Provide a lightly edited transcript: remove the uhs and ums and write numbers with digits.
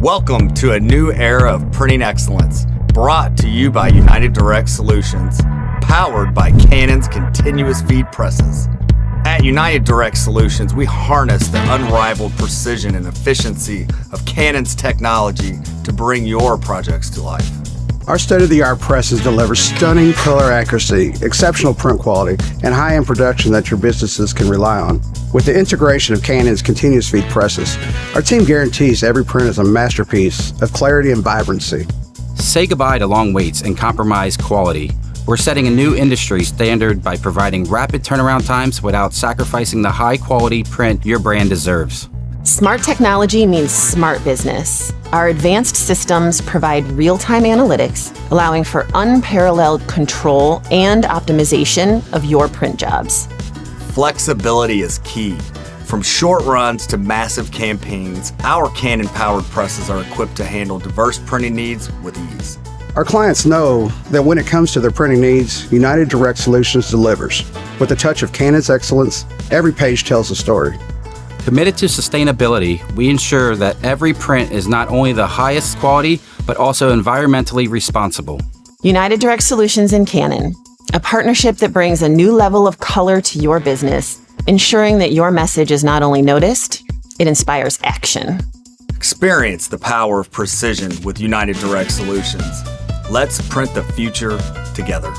Welcome to a new era of printing excellence, brought to you by United Direct Solutions, powered by Canon's continuous feed presses. At United Direct Solutions, we harness the unrivaled precision and efficiency of Canon's technology to bring your projects to life. Our state-of-the-art presses deliver stunning color accuracy, exceptional print quality, and high-end production that your businesses can rely on. With the integration of Canon's continuous feed presses, our team guarantees every print is a masterpiece of clarity and vibrancy. Say goodbye to long waits and compromised quality. We're setting a new industry standard by providing rapid turnaround times without sacrificing the high-quality print your brand deserves. Smart technology means smart business. Our advanced systems provide real-time analytics, allowing for unparalleled control and optimization of your print jobs. Flexibility is key. From short runs to massive campaigns, our Canon-powered presses are equipped to handle diverse printing needs with ease. Our clients know that when it comes to their printing needs, United Direct Solutions delivers. With a touch of Canon's excellence, every page tells a story. Committed to sustainability, we ensure that every print is not only the highest quality, but also environmentally responsible. United Direct Solutions and Canon, a partnership that brings a new level of color to your business, ensuring that your message is not only noticed, it inspires action. Experience the power of precision with United Direct Solutions. Let's print the future together.